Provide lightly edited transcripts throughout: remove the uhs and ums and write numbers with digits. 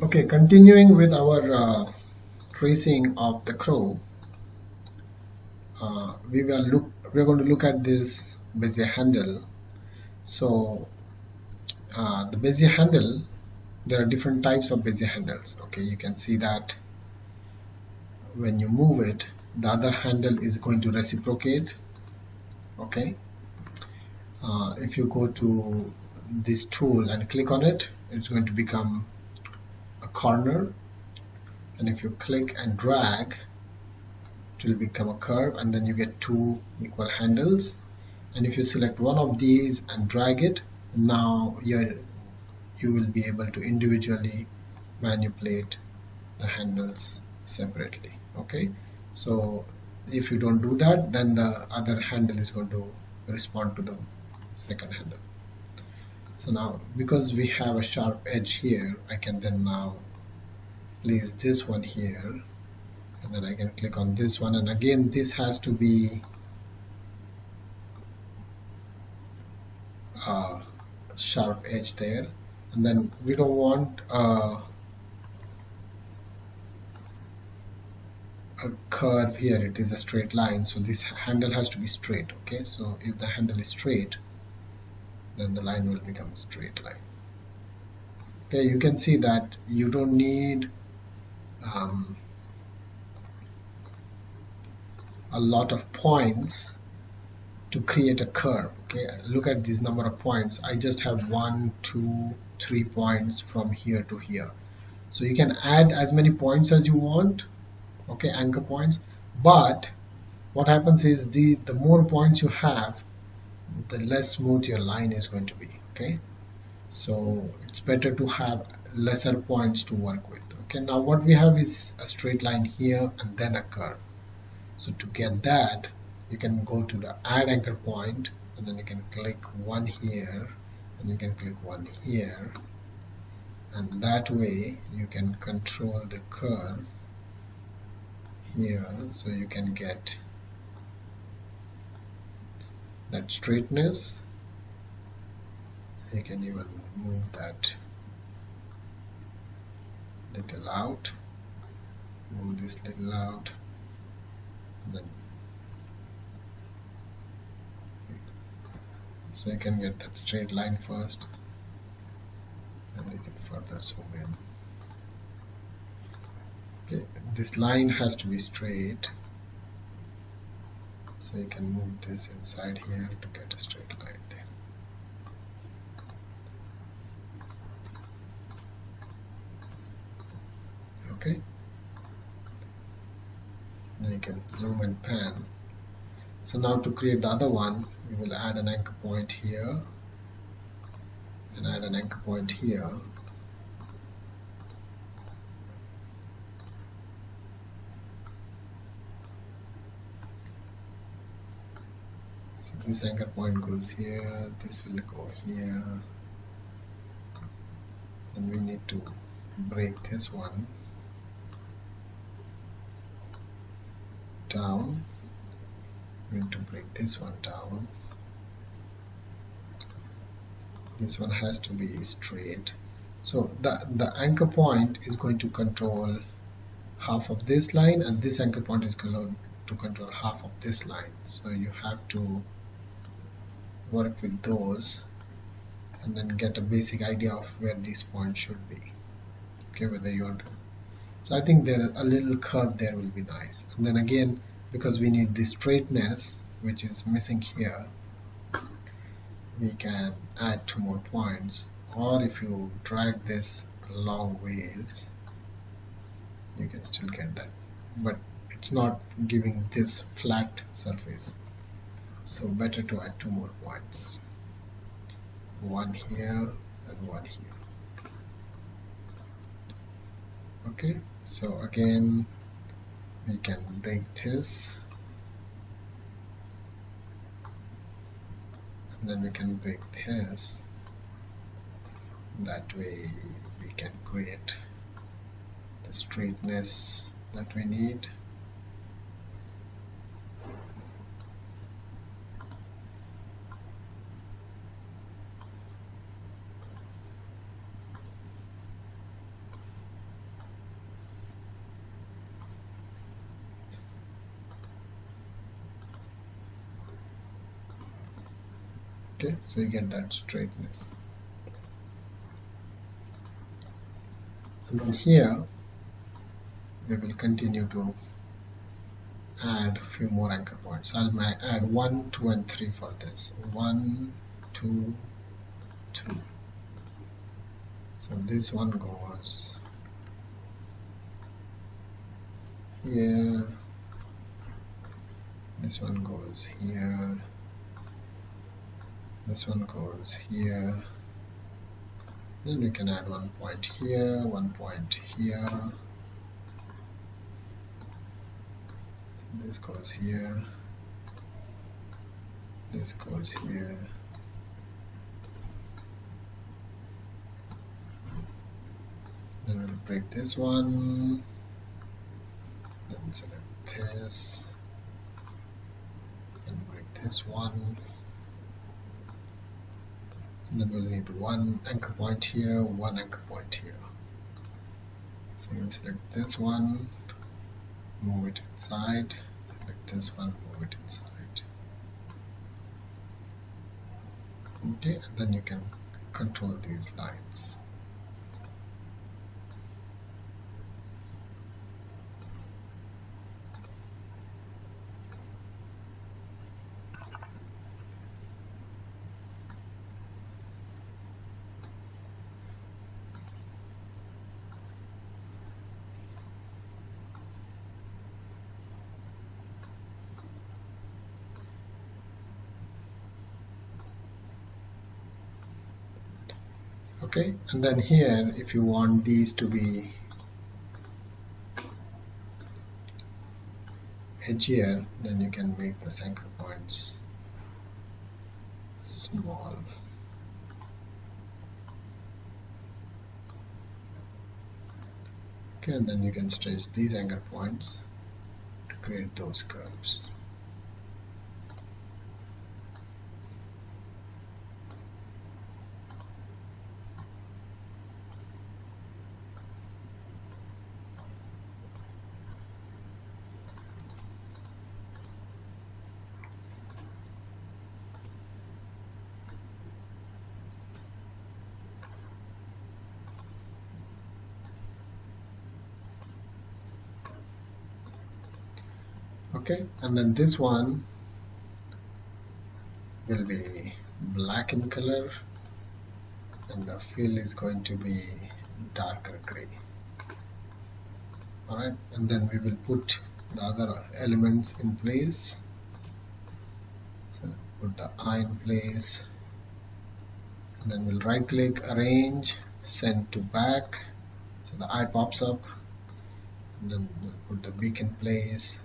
Okay, continuing with our tracing of the crow, we're going to look at this bezier handle. So the bezier handle, there are different types of bezier handles. Okay, you can see that when you move it, the other handle is going to reciprocate. Okay, if you go to this tool and click on it, it's going to become a corner, and if you click and drag, it will become a curve, and then you get two equal handles. And if you select one of these and drag it, now you will be able to individually manipulate the handles separately. Okay, so if you don't do that, then the other handle is going to respond to the second handle. So now, because we have a sharp edge here, I can then now place this one here, and then I can click on this one, and again this has to be a sharp edge there, and then we don't want a curve here. It is a straight line, so this handle has to be straight. Okay, so if the handle is straight, then the line will become a straight line. Okay, you can see that you don't need a lot of points to create a curve. Okay, look at this number of points. I just have 1, 2, 3 points from here to here. So you can add as many points as you want, okay, anchor points, but what happens is the more points you have, the less smooth your line is going to be. Okay, so it's better to have lesser points to work with. Okay, now what we have is a straight line here and then a curve. So to get that, you can go to the add anchor point, and then you can click one here, and you can click one here, and that way you can control the curve here, so you can get that straightness. You can even move that little out, move this little out, and then so you can get that straight line first, and you can further zoom in. Okay, this line has to be straight, so you can move this inside here to get a straight line there. Okay, then you can zoom and pan. So now to create the other one, we will add an anchor point here and add an anchor point here. So this anchor point goes here, this will go here, and we need to break this one down. We need to break this one down. This one has to be straight. So the anchor point is going to control half of this line, and this anchor point is going to control half of this line. So you have to work with those and then get a basic idea of where these points should be. Okay, whether you want to. So I think there a little curve there will be nice. And then again, because we need the straightness, which is missing here, we can add 2 more points, or if you drag this a long ways, you can still get that, but it's not giving this flat surface. So better to add 2 more points, one here and one here. Okay, so again we can break this, and then we can break this. That way we can create the straightness that we need. Okay, so you get that straightness. And then here we will continue to add a few more anchor points. I'll add 1, 2 and 3 for this. 1, 2, 3. So this one goes here, this one goes here, this one goes here. Then we can add 1 point here, 1 point here. So this goes here, this goes here. Then we'll break this one, then select this, and break this one. And then we'll need 1 anchor point here, 1 anchor point here. So you can select this one, move it inside, select this one, move it inside. Okay, and then you can control these lines. Okay, and then here if you want these to be edgier, then you can make the anchor points small. Okay, and then you can stretch these anchor points to create those curves. Okay, and then this one will be black in color and the fill is going to be darker gray. Alright, and then we will put the other elements in place. So put the eye in place, and then we'll right click, arrange, send to back, so the eye pops up, and then we'll put the beak in place,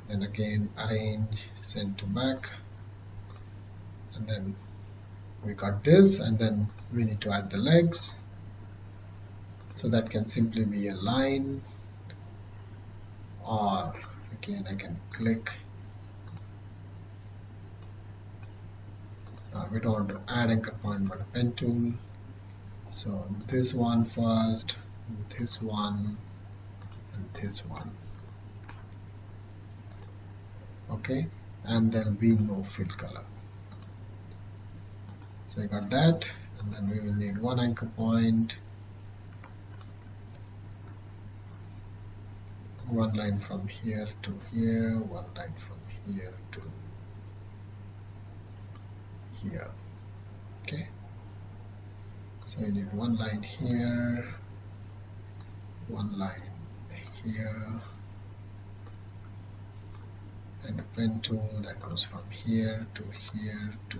then again arrange, send to back, and then we got this, and then we need to add the legs. So that can simply be a line, or again I can click. We don't want to add anchor point but a pen tool. So this one first, this one, and this one. Okay, and there'll be no fill color. So I got that, and then we will need 1 anchor point, 1 line from here to here, 1 line from here to here. Okay, so you need 1 line here, 1 line here, and a pen tool that goes from here to here to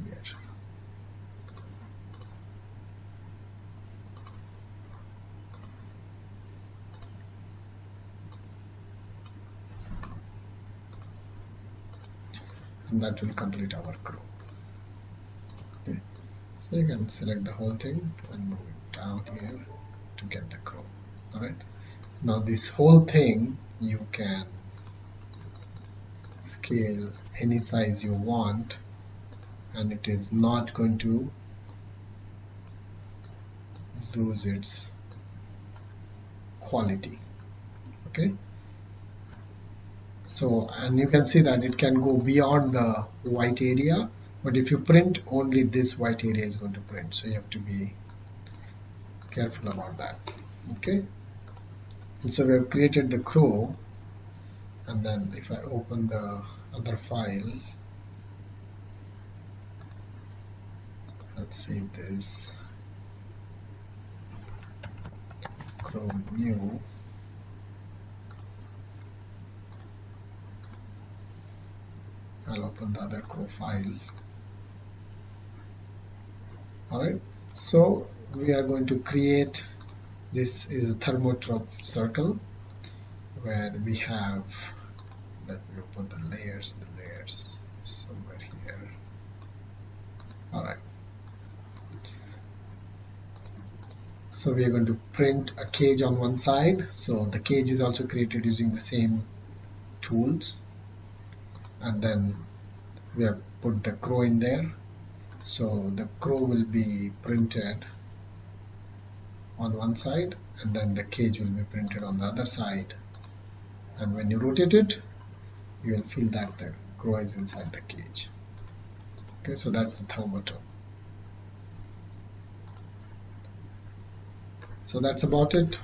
here. And that will complete our crow. Okay, so you can select the whole thing and move it down here to get the crow. Alright, now this whole thing you can scale any size you want, and it is not going to lose its quality. Okay, so So, and you can see that it can go beyond the white area, but if you print, only this white area is going to print. So you have to be careful about that. Okay. And so we have created the crow, and then if I open the other file, let's save this crow new. I'll open the other crow file. Alright, so we are going to create, this is a thermotrope circle where we have, let me open the layers somewhere here. Alright, so we are going to print a cage on one side. So the cage is also created using the same tools, and then we have put the crow in there. So the crow will be printed on one side, and then the cage will be printed on the other side, and when you rotate it, you will feel that the crow is inside the cage. Okay, so that's the thermotrope. So that's about it.